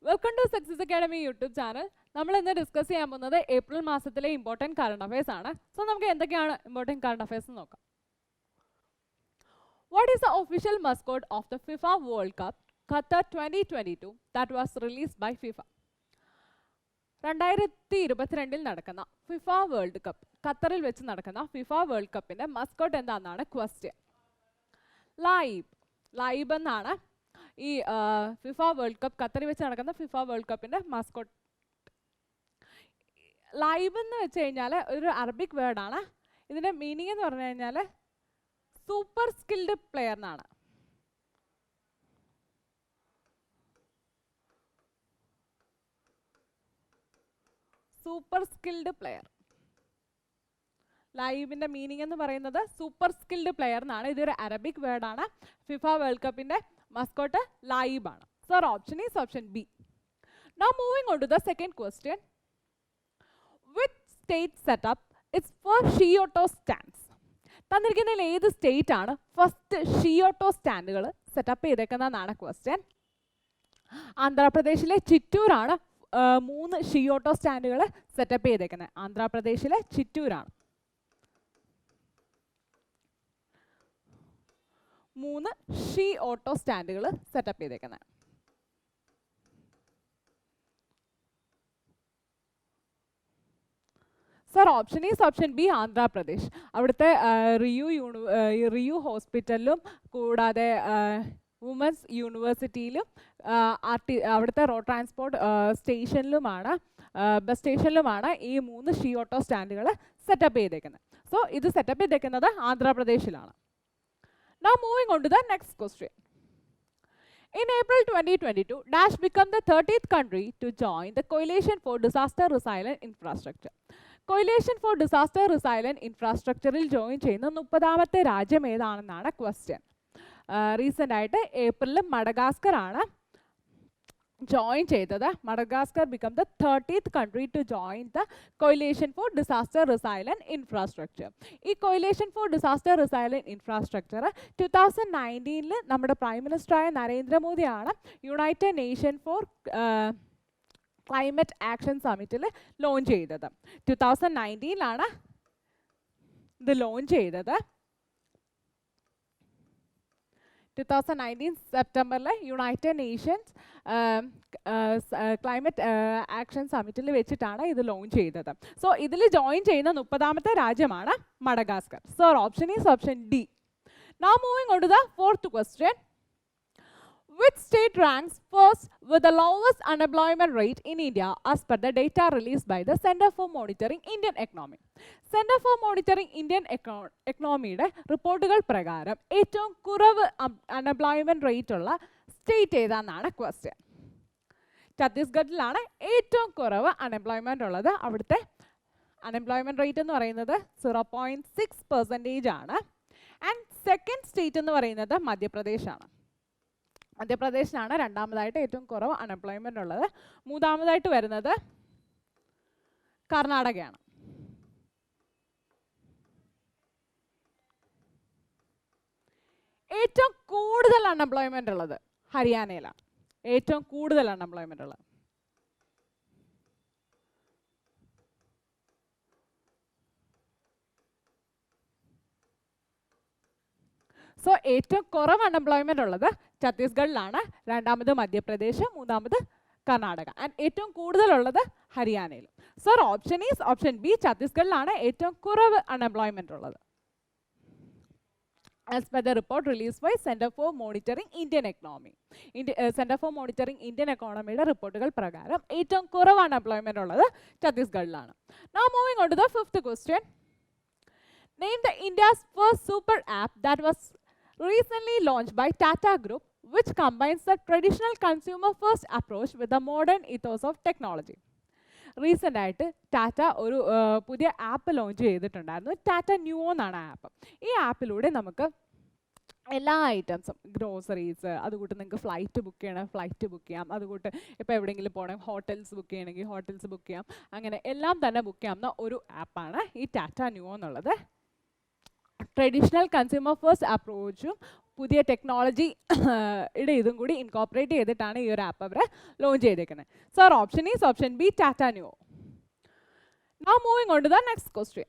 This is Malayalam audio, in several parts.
Welcome to success academy YouTube channel. നമ്മൾ ഇന്ന് ഡിസ്കസ് ചെയ്യാൻ പോകുന്നത് ഏപ്രിൽ മാസത്തിലെ ഇമ്പോർട്ടൻറ്റ് കറണ്ട് അഫയേഴ്സ് ആണ്. സോ നമുക്ക് എന്തൊക്കെയാണ് ഇമ്പോർട്ടൻറ്റ് കറണ്ട് അഫയേഴ്സ് എന്ന് നോക്കാം. What is the official mascot of the FIFA World Cup Qatar 2022 that was released by FIFA? 2022 നടക്കുന്ന ഫിഫ വേൾഡ് കപ്പ്, ഖത്തറിൽ വെച്ച് നടക്കുന്ന ഫിഫ വേൾഡ് കപ്പിന്റെ മസ്കോട്ട് എന്താണെന്നാണ് ക്വസ്റ്റ്യൻ. ലൈബ് എന്നാണ് ഈ ഫിഫ വേൾഡ് കപ്പ്, ഖത്തറിൽ വെച്ച് നടക്കുന്ന ഫിഫ വേൾഡ് കപ്പിന്റെ മസ്കോട്ട്. ലൈബ് എന്ന് വെച്ച് കഴിഞ്ഞാൽ ഒരു അറബിക് വേർഡാണ്. ഇതിന്റെ മീനിങ് എന്ന് പറഞ്ഞു കഴിഞ്ഞാൽ സൂപ്പർ സ്കിൽഡ് പ്ലെയർ എന്നാണ്. സൂപ്പർ സ്കിൽഡ് പ്ലെയർ, ലൈവിന്റെ മീനിങ് എന്ന് പറയുന്നത് സൂപ്പർ സ്കിൽഡ് പ്ലെയർ എന്നാണ്. ഇതൊരു അറബിക് വേർഡാണ്. ഫിഫ വേൾഡ് കപ്പിന്റെ മസ്കോട്ട് ലൈബ് ആണ്. So option is option B. Now moving on to the second question. Which state set up its first she auto stands? തന്നിരിക്കുന്നതിൽ ഏത് സ്റ്റേറ്റ് ആണ് ഫസ്റ്റ് ഷിയോട്ടോ സ്റ്റാൻഡുകൾ സെറ്റപ്പ് ചെയ്തേക്കുന്നതെന്നാണ് ക്വസ്റ്റ്യൻ. ആന്ധ്രാപ്രദേശിലെ ചിറ്റൂരാണ് 3 ഷിയോട്ടോ സ്റ്റാൻഡുകൾ സെറ്റപ്പ് ചെയ്തേക്കുന്നത്. ആന്ധ്രാപ്രദേശിലെ ചിറ്റൂരാണ് 3 ഷീ ഓട്ടോ സ്റ്റാൻഡുകൾ സെറ്റപ്പ് ചെയ്തേക്കുന്നത്. Sir option is option B, Andhra Pradesh. അവിടുത്തെ റിയു ഹോസ്പിറ്റലിലും കൂടാതെ വുമൻസ് യൂണിവേഴ്സിറ്റിയിലും അവിടുത്തെ റോഡ് ട്രാൻസ്പോർട്ട് സ്റ്റേഷനിലുമാണ്, ബസ് സ്റ്റേഷനിലുമാണ് ഈ 3 ഷീ ഓട്ടോ സ്റ്റാൻഡുകൾ സെറ്റപ്പ് ചെയ്തേക്കുന്നത്. സോ ഇത് സെറ്റപ്പ് ചെയ്തേക്കുന്നത് ആന്ധ്രാപ്രദേശിലാണ്. Now moving on to the next question. In April 2022, Dash became the 30th country to join the Coalition for Disaster Resilient Infrastructure. Coalition for Disaster Resilient Infrastructureil join ചെയ്യുന്ന 30ാമത്തെ രാജ്യം ഏതാണെന്നാണ് ക്വസ്റ്റ്യൻ. റീസെൻ്റ് ആയിട്ട് ഏപ്രിലിൽ മഡഗാസ്കർ ആണ് ജോയിൻ ചെയ്തത്. Madagascar become the 30th country to join the Coalition for Disaster Resilient Infrastructure. ഈ Coalition for Disaster Resilient Infrastructure 2019 നമ്മുടെ പ്രൈം മിനിസ്റ്ററായ നരേന്ദ്രമോദിയാണ് United Nation for climate action സമ്മിറ്റിൽ ലോഞ്ച് ചെയ്തത്. 2019 ഇത് ലോഞ്ച് ചെയ്തത്. 2019 സെപ്റ്റംബറിൽ യുണൈറ്റഡ് നേഷൻസ് ക്ലൈമറ്റ് ആക്ഷൻ സമ്മിറ്റിൽ വെച്ചിട്ടാണ് ഇത് ലോഞ്ച് ചെയ്തത്. സോ ഇതിൽ ജോയിൻ ചെയ്യുന്ന 30ാമത്തെ രാജ്യമാണ് Madagascar. So option is option D. Now moving on to the fourth question. Which state ranks first with the lowest unemployment rate in India as per the data released by the Center for Monitoring Indian Economy? Center for Monitoring Indian Economyയുടെ റിപ്പോർട്ടുകൾ പ്രകാരം ഏറ്റവും കുറവ് അൺഎംപ്ലോയ്മെന്റ് റേറ്റ് ഉള്ള സ്റ്റേറ്റ് ഏതാണെന്നാണ് ക്വസ്റ്റ്യൻ. ഛത്തീസ്ഗഡിലാണ് ഏറ്റവും കുറവ് അൺഎംപ്ലോയ്മെന്റ് ഉള്ളത്. അവിടുത്തെ അൺഎംപ്ലോയ്മെന്റ് റേറ്റ് എന്ന് പറയുന്നത് 0.6% ആണ്. ആൻഡ് സെക്കൻഡ് സ്റ്റേറ്റ് എന്ന് പറയുന്നത് മധ്യപ്രദേശാണ്. മധ്യപ്രദേശിലാണ് രണ്ടാമതായിട്ട് ഏറ്റവും കുറവ് അൺഎംപ്ലോയ്മെന്റ് ഉള്ളത്. മൂന്നാമതായിട്ട് വരുന്നത് കർണാടകയാണ്. ഏറ്റവും കൂടുതൽ അൺഎംപ്ലോയ്മെന്റ് ഉള്ളത് ഹരിയാനയിലാണ്. ഏറ്റവും കൂടുതൽ അൺഎംപ്ലോയ്മെന്റ് ഉള്ളത്. സോ ഏറ്റവും കുറവ് അൺഎംപ്ലോയ്മെന്റ് ഉള്ളത് ഛത്തീസ്ഗഡിലാണ്, രണ്ടാമത് മധ്യപ്രദേശ്, മൂന്നാമത് കർണാടക, ആൻഡ് ഏറ്റവും കൂടുതലുള്ളത് ഹരിയാനയിലും. Sir option is option B, ഛത്തീസ്ഗഡിലാണ് ഏറ്റവും കുറവ് അൺഎംപ്ലോയ്മെന്റ് ഉള്ളത്. As per the report released by Center for Monitoring Indian Economy. Center for Monitoring Indian Economyയുടെ റിപ്പോർട്ടുകൾ പ്രകാരം ഏറ്റവും കുറവ് അൺഎംപ്ലോയ്മെന്റ് ഉള്ളത് ഛത്തീസ്ഗഡിലാണ്. Now moving on to the fifth question. Name the India's first super app that was recently launched by Tata Group, which combines the traditional consumer first approach with the modern ethos of technology. Recent ആയിട്ട് ടാറ്റ ഒരു പുതിയ ആപ്പ് ലോഞ്ച് ചെയ്തിട്ടുണ്ടായിരുന്നു. ടാറ്റ ന്യൂ എന്നാണ് ആപ്പ്. ഈ ആപ്പിലൂടെ നമുക്ക് എല്ലാ ഐറ്റംസും, ഗ്രോസറീസ്, അതുകൂട്ട് നിങ്ങൾക്ക് ഫ്ലൈറ്റ് ബുക്ക് ചെയ്യണം, ഫ്ലൈറ്റ് ബുക്ക് ചെയ്യാം. അതുകൂട്ട് ഇപ്പോൾ എവിടെയെങ്കിലും പോകണം, ഹോട്ടൽസ് ബുക്ക് ചെയ്യണമെങ്കിൽ ഹോട്ടൽസ് ബുക്ക് ചെയ്യാം. അങ്ങനെ എല്ലാം തന്നെ ബുക്ക് ചെയ്യാവുന്ന ഒരു ആപ്പാണ് ഈ ടാറ്റ ന്യൂ എന്നുള്ളത്. ട്രഡീഷണൽ കൺസ്യൂമർ ഫസ്റ്റ് അപ്രോച്ചും പുതിയ ടെക്നോളജി ഇതും കൂടി ഇൻകോപ്പറേറ്റ് ചെയ്തിട്ടാണ് ഈ ഒരു ആപ്പ് അവർ ലോഞ്ച് ചെയ്തേക്കുന്നത്. Sir option is option B Tata new. Now moving on to the next question.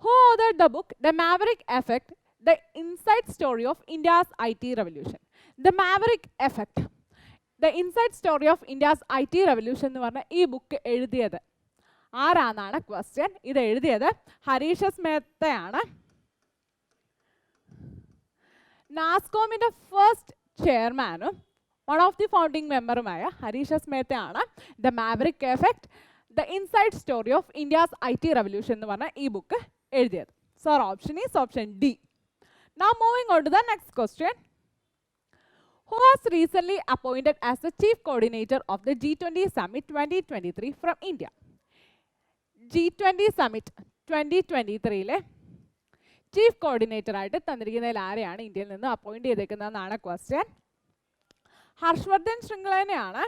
Who authored the book The Maverick Effect, The Inside Story of India's IT Revolution? The Maverick Effect, The Inside Story of India's IT Revolution എന്ന് പറഞ്ഞ ഈ ബുക്ക് എഴുതിയത് ആരാന്നാണ് ക്വസ്റ്റ്യൻ. ഇത് എഴുതിയത് ഹരീഷ് എസ് മേത്തയാണ്. നാസ്കോമിൻ്റെ ഫസ്റ്റ് ചെയർമാനും വൺ ഓഫ് ദി ഫൗണ്ടിങ് മെമ്പറുമായ ഹരീഷ് എസ് മേത്തയാണ് the maverick effect the inside story of India's IT revolution എന്ന് പറഞ്ഞ ഈ ബുക്ക് എഴുതിയത്. Sir option is option D. Now moving on to the next question. Who was recently appointed as the chief coordinator of the G20 Summit 2023 from India? G20 Summit 2023 chief coordinator ആയിട്ട് തന്നിരിക്കുന്നതിൽ ആരെയാണ് ഇന്ത്യയിൽ നിന്ന് അപ്പോയിന്റ് ചെയ്തേക്കുന്നതെന്നാണ് ക്വസ്റ്റ്യൻ. ഹർഷവർദ്ധൻ ശൃംഖലനെയാണ്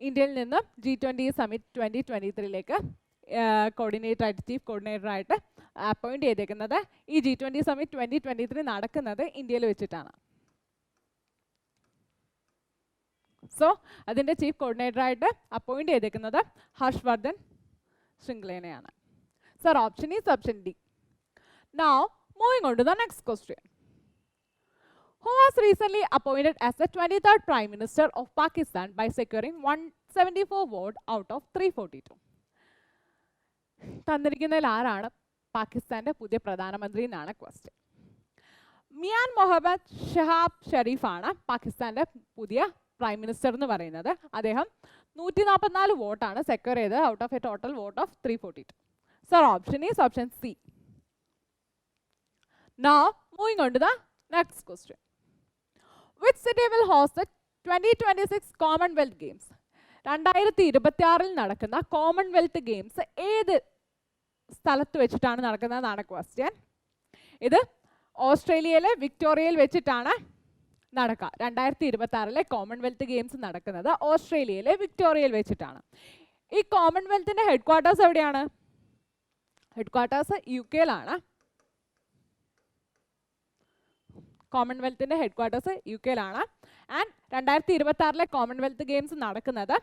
ഇന്ത്യയിൽ നിന്ന് G20 Summit 2023 കോർഡിനേറ്റർ ആയിട്ട് ചീഫ് കോർഡിനേറ്റർ ആയിട്ട് അപ്പോയിന്റ് ചെയ്തേക്കുന്നത്. ഈ G20 Summit 2023 നടക്കുന്നത് ഇന്ത്യയിൽ വെച്ചിട്ടാണ്. സോ അതിൻ്റെ ചീഫ് കോർഡിനേറ്റർ ആയിട്ട് അപ്പോയിന്റ് ചെയ്തേക്കുന്നത് ഹർഷവർദ്ധൻ ശൃംഖലനെയാണ്. Sir option is option D. Now moving on to the next question. Who was recently appointed as the 23rd Prime Minister of Pakistan by securing 174 votes out of 342? തന്നിരിക്കുന്നതിൽ ആരാണ് പാകിസ്ഥാൻ്റെ പുതിയ പ്രധാനമന്ത്രി എന്നാണ് ക്വസ്റ്റ്യൻ. മിയാൻ മുഹമ്മദ് ഷഹാബ് ഷെരീഫാണ് പാകിസ്ഥാൻ്റെ പുതിയ പ്രൈം മിനിസ്റ്റർ എന്ന് പറയുന്നത്. അദ്ദേഹം 144 വോട്ടാണ് സെക്യൂർ ചെയ്തത് out of A total vote of 342. Sir option is option C. Now moving on to the next question. Which city will host the 2026 Commonwealth Games? 2026 നടക്കുന്ന കോമൺവെൽത്ത് ഗെയിംസ് ഏത് സ്ഥലത്ത് വെച്ചിട്ടാണ് നടക്കുന്നതെന്നാണ് ക്വസ്റ്റ്യൻ. ഇത് ഓസ്ട്രേലിയയിലെ വിക്ടോറിയയിൽ വെച്ചിട്ടാണ് നടക്കുക. 2026 കോമൺവെൽത്ത് ഗെയിംസ് നടക്കുന്നത് ഓസ്ട്രേലിയയിലെ വിക്ടോറിയയിൽ വെച്ചിട്ടാണ്. ഈ കോമൺവെൽത്തിൻ്റെ ഹെഡ് ക്വാർട്ടേഴ്സ് എവിടെയാണ്? ഹെഡ് ക്വാർട്ടേഴ്സ് UK-യിലാണ്. കോമൺവെൽത്തിൻ്റെ ഹെഡ് ക്വാർട്ടേഴ്സ് UK-യിലാണ്. ആൻഡ് 2026 കോമൺവെൽത്ത് ഗെയിംസ് നടക്കുന്നത്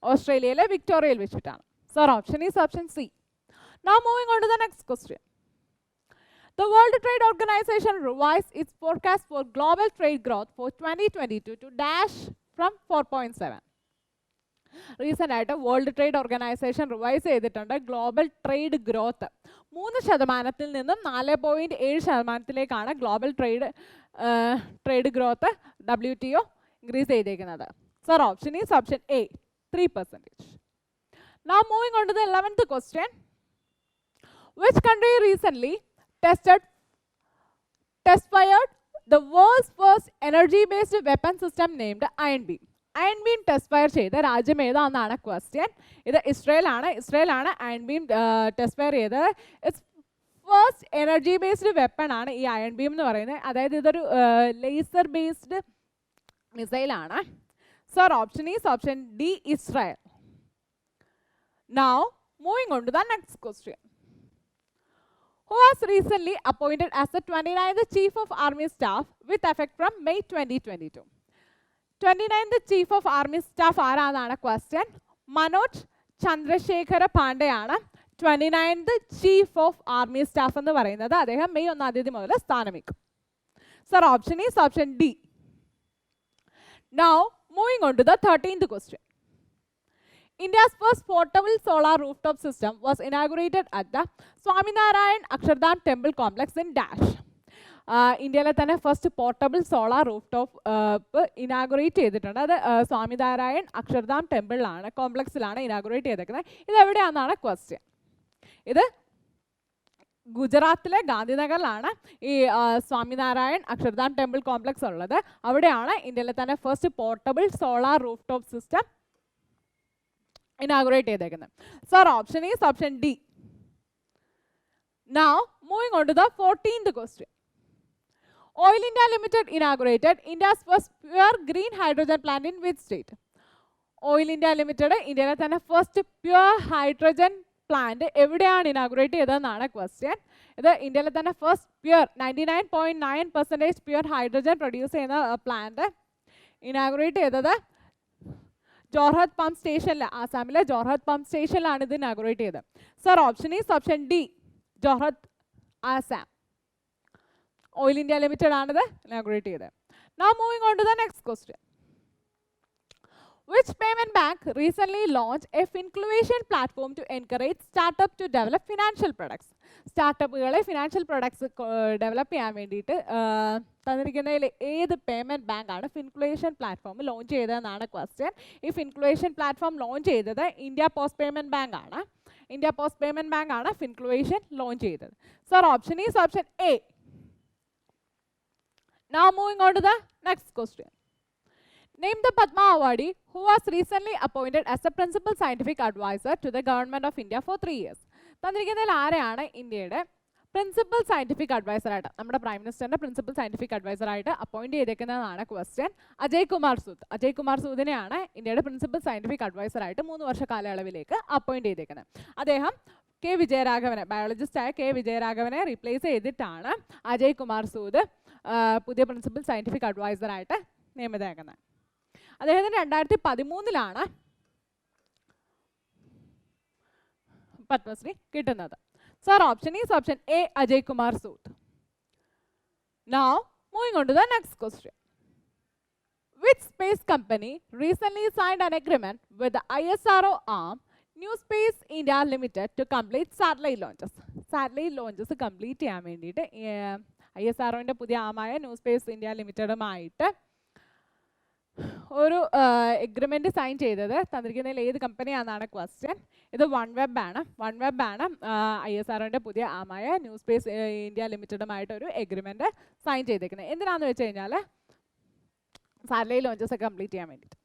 ഓസ്ട്രേലിയയിലെ വിക്ടോറിയയിൽ വെച്ചിട്ടാണ്. Sir option is option C. Now moving on to the next question. The World Trade Organization revised its forecast for global trade growth for 2022 to dash from 4.7. Recent ആയിട്ട് വേൾഡ് ട്രേഡ് ഓർഗനൈസേഷൻ റിവൈസ് ചെയ്തിട്ടുണ്ട് ഗ്ലോബൽ ട്രേഡ് ഗ്രോത്ത് 3% നിന്നും 4.7% global trade growth WTO increase ചെയ്തേക്കുന്നത്. Sir option is option A 3%. Now moving on to the 11th question. Which country recently test fired the world's first energy-based weapon system named Iron Beam? Iron Beam test fire ചെയ്ത രാജ്യം ഏതാണെന്നാണ് ക്വസ്റ്റ്യൻ. ഇത് ഇസ്രയേലാണ് അയൺ ബീം ടെസ്റ്റ് ഫയർ ചെയ്തത്. It's first energy based weapon ആണ് ഈ അയൺ ബീം എന്ന് പറയുന്നത്. അതായത് ഇതൊരു ലേസർ ബേസ്ഡ് മിസൈലാണ്. Sir option is option D Israel. Now moving on to the next question. Who was recently appointed as the 29th Chief of Army Staff with effect from May 2022? 29th Chief of Army Staff ആരാന്നാണ് ക്വസ്റ്റ്യൻ. മനോജ് ചന്ദ്രശേഖര പാണ്ഡെയാണ് 29th Chief of Army Staff എന്ന് പറയുന്നത്. അദ്ദേഹം May 1 മുതൽ സ്ഥാനമേൽക്കും. Sir option is option D. Now moving on to the 13th question. India's first portable solar rooftop system was inaugurated at the Swaminarayan Akshardham Temple Complex in Dash. ഇന്ത്യയിലെ തന്നെ first portable solar roof top inaugurate ചെയ്തിട്ടുണ്ട്. അത് സ്വാമിനാരായൺ അക്ഷർധാം ടെമ്പിളിലാണ്, കോംപ്ലക്സിലാണ് ഇനാഗുറേറ്റ് ചെയ്തേക്കുന്നത്. ഇത് എവിടെയാണെന്നാണ് ക്വസ്റ്റ്യൻ. ഇത് ഗുജറാത്തിലെ ഗാന്ധിനഗറിലാണ് ഈ സ്വാമിനാരായൺ അക്ഷർധാം ടെമ്പിൾ കോംപ്ലക്സ് ഉള്ളത്. അവിടെയാണ് ഇന്ത്യയിലെ തന്നെ first portable solar roof top system inaugurate ചെയ്തേക്കുന്നത്. Sir option is option D. Now moving on to the 14th question. Oil India Limited inaugurated India's first pure green hydrogen plant in which state? Oil India Limited ഇന്ത്യയിലെ തന്നെ ഫസ്റ്റ് പ്യുവർ ഹൈഡ്രജൻ പ്ലാന്റ് എവിടെയാണ് ഇനാഗുറേറ്റ് ചെയ്തതെന്നാണ് ക്വസ്റ്റ്യൻ. ഇത് ഇന്ത്യയിലെ തന്നെ first pure 99.9% pure hydrogen produce ചെയ്യുന്ന പ്ലാന്റ് ഇനാഗുറേറ്റ് ചെയ്തത് ജോർഹത്ത് പമ്പ് സ്റ്റേഷനിൽ, ആസാമിലെ ജോർഹത്ത് പമ്പ് സ്റ്റേഷനിലാണ് ഇത് ഇനാഗുറേറ്റ് ചെയ്തത്. Sir option is option D, Jorhat Assam. Oil India limited ആണിത് ഇനാഗുറേറ്റ് ചെയ്തത്. Now moving on to the next question. Which payment bank recently launched a Fincluation platform to encourage startup to develop financial products? സ്റ്റാർട്ടപ്പുകളെ ഫിനാൻഷ്യൽ പ്രൊഡക്ട്സ് ഡെവലപ്പ് ചെയ്യാൻ വേണ്ടിയിട്ട് തന്നിരിക്കുന്നതിൽ ഏത് പേയ്മെൻറ്റ് ബാങ്കാണ് ഫിൻക്ലുവേഷൻ പ്ലാറ്റ്ഫോം ലോഞ്ച് ചെയ്തതെന്നാണ് ക്വസ്റ്റ്യൻ. ഈ ഫിൻക്ലുവേഷൻ പ്ലാറ്റ്ഫോം ലോഞ്ച് ചെയ്തത് ഇന്ത്യ പോസ്റ്റ് പേയ്മെൻറ്റ് ബാങ്ക് ആണ്. ഇന്ത്യ പോസ്റ്റ് പേയ്മെൻറ്റ് ബാങ്ക് ആണ് ഫിൻക്ലുവേഷൻ ലോഞ്ച് ചെയ്തത്. Sir option is option A. Now moving on to the next question. Name the Padma awardee who was recently appointed as a principal scientific advisor to the government of India for 3 years. തന്നിരിക്കുന്നതിൽ ആരെയാണ് ഇന്ത്യയുടെ പ്രിൻസിപ്പൽ സയൻറ്റിഫിക് അഡ്വൈസറായിട്ട്, നമ്മുടെ പ്രൈം മിനിസ്റ്ററിൻ്റെ പ്രിൻസിപ്പൽ സയൻറ്റിഫിക് അഡ്വൈസറായിട്ട് അപ്പോയിൻറ്റ് ചെയ്തേക്കുന്നതാണ് ക്വസ്റ്റ്യൻ. അജയ് കുമാർ സൂദ്. അജയ് കുമാർ സൂദിനെയാണ് ഇന്ത്യയുടെ പ്രിൻസിപ്പൽ സയൻറ്റിഫിക് അഡ്വൈസറായിട്ട് 3 വർഷ കാലയളവിലേക്ക് അപ്പോയിൻറ്റ് ചെയ്തേക്കുന്നത്. അദ്ദേഹം കെ വിജയരാഘവനെ, ബയോളജിസ്റ്റായ കെ വിജയരാഘവനെ റീപ്ലേസ് ചെയ്തിട്ടാണ് അജയ് കുമാർ സൂദ് പുതിയ പ്രിൻസിപ്പൽ സയൻറ്റിഫിക് അഡ്വൈസറായിട്ട് നിയമിതയാക്കുന്നത്. അദ്ദേഹത്തിന് 2013 പത്മശ്രീ കിട്ടുന്നത്. Sir option is option A, Ajay Kumar Sood. Now moving on to the next question. Which space company recently signed an agreement with the ISRO arm New Space India Limited to complete satellite launches? Satellite launches complete ചെയ്യാൻ വേണ്ടിയിട്ട് ISROൻ്റെ പുതിയ ആമായ ന്യൂ സ്പേസ് ഇന്ത്യ ലിമിറ്റഡുമായിട്ട് ഒരു എഗ്രിമെൻറ്റ് സൈൻ ചെയ്തത് തന്നിരിക്കുന്നതിൽ ഏത് കമ്പനിയാണെന്നാണ് ക്വസ്റ്റ്യൻ. ഇത് വൺവെബ് ആണ്. ISROൻ്റെ പുതിയ ആമായ ന്യൂ സ്പേസ് ഇന്ത്യ ലിമിറ്റഡുമായിട്ട് ഒരു എഗ്രിമെൻറ്റ് സൈൻ ചെയ്തേക്കുന്നത്. എന്തിനാണെന്ന് വെച്ച് കഴിഞ്ഞാൽ സാറ്റലൈറ്റ് ലോഞ്ചസ് ഒക്കെ കംപ്ലീറ്റ് ചെയ്യാൻ വേണ്ടിയിട്ട്.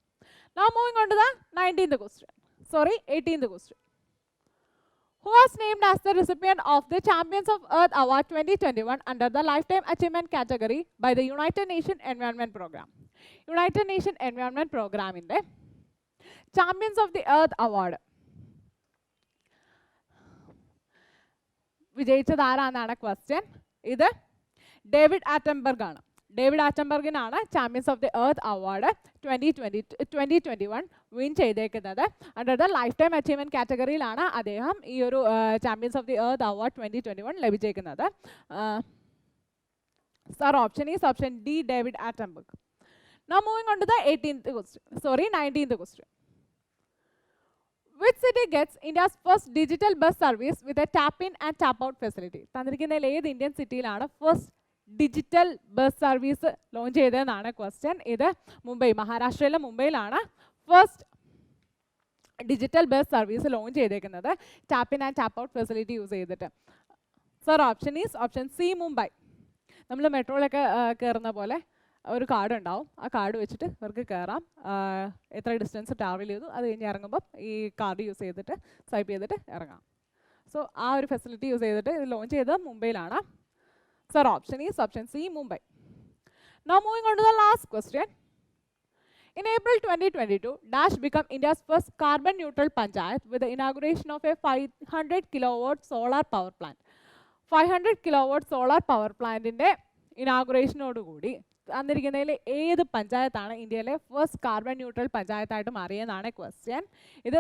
Now moving on to the 18th question. Who was named as the recipient of the Champions of Earth Award 2021 under the Lifetime Achievement category by the United Nations Environment Program? United Nations Environment Program in the Champions of the Earth Award വിജയിച്ചത് ആരാണെന്നാണ് ക്വസ്റ്റ്യൻ. ഇത് ഡേവിഡ് ആറ്റംബർഗ് ആണ്. ഡേവിഡ് ആറ്റംബർഗിനാണ് Champions of the Earth award 2021 win ചെയ്തേക്കുന്നത്. Under the lifetime achievement കാറ്റഗറിയിലാണ് അദ്ദേഹം ഈ ഒരു Champions of the Earth award 2021 ലഭിച്ചേക്കുന്നത്. Sir option is option D, David Attenborough. Now moving on to the 19th question. Which city gets India's first digital bus service with a tap-in and tap-out facility? തന്നിരിക്കുന്നതിൽ ഏത് ഇന്ത്യൻ സിറ്റിയിലാണ് first digital bus service launch ചെയ്തതെന്നാണ് ക്വസ്റ്റ്യൻ. ഇത് മുംബൈ, മഹാരാഷ്ട്രയിലെ മുംബൈയിലാണ് first digital bus service launch ചെയ്തേക്കുന്നത് tap in and tap out facility use ചെയ്തിട്ട്. Sir option is option C, Mumbai. നമ്മൾ മെട്രോയിലൊക്കെ കയറുന്ന പോലെ ഒരു കാർഡ് ഉണ്ടാവും. ആ കാർഡ് വെച്ചിട്ട് ഇവർക്ക് കയറാം. എത്ര ഡിസ്റ്റൻസ് ട്രാവൽ ചെയ്തു അത് കഴിഞ്ഞ് ഇറങ്ങുമ്പം ഈ കാർഡ് യൂസ് ചെയ്തിട്ട് സ്വൈപ്പ് ചെയ്തിട്ട് ഇറങ്ങാം. സോ ആ ഒരു ഫെസിലിറ്റി യൂസ് ചെയ്തിട്ട് ഇത് ലോഞ്ച് ചെയ്തത് മുംബൈയിലാണ്. Sir, option is option C, Mumbai. Now moving on to the last question. In April 2022, Dash became India's first carbon neutral panchayat with the inauguration of a 500 kilowatt solar power plant. 500 kilowatt solar power plant in the inauguration ഓടുകൂടി തന്നിരിക്കുന്നതിൽ ഏത് പഞ്ചായത്താണ് ഇന്ത്യയിലെ ഫസ്റ്റ് കാർബൺ ന്യൂട്രൽ പഞ്ചായത്തായിട്ട് മാറിയെന്നാണ് ക്വസ്റ്റ്യൻ. ഇത്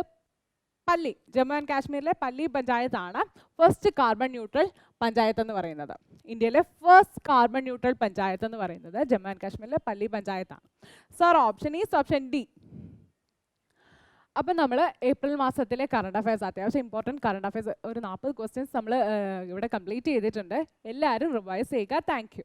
പല്ലി, ജമ്മു ആൻഡ് കാശ്മീരിലെ പല്ലി പഞ്ചായത്താണ് ഫസ്റ്റ് കാർബൺ ന്യൂട്രൽ പഞ്ചായത്ത് എന്ന് പറയുന്നത്. ഇന്ത്യയിലെ ഫസ്റ്റ് കാർബൺ ന്യൂട്രൽ പഞ്ചായത്ത് എന്ന് പറയുന്നത് ജമ്മു ആൻഡ് കാശ്മീരിലെ പല്ലി പഞ്ചായത്താണ്. Sir option is option D. അപ്പം നമ്മൾ ഏപ്രിൽ മാസത്തിലെ കറണ്ട് അഫയേഴ്സ്, അത്യാവശ്യം ഇമ്പോർട്ടൻറ്റ് കറണ്ട് അഫയേഴ്സ് ഒരു 40 ക്വസ്റ്റ്യൻസ് നമ്മൾ ഇവിടെ കംപ്ലീറ്റ് ചെയ്തിട്ടുണ്ട്. എല്ലാവരും റിവൈസ് ചെയ്യുക. Thank you.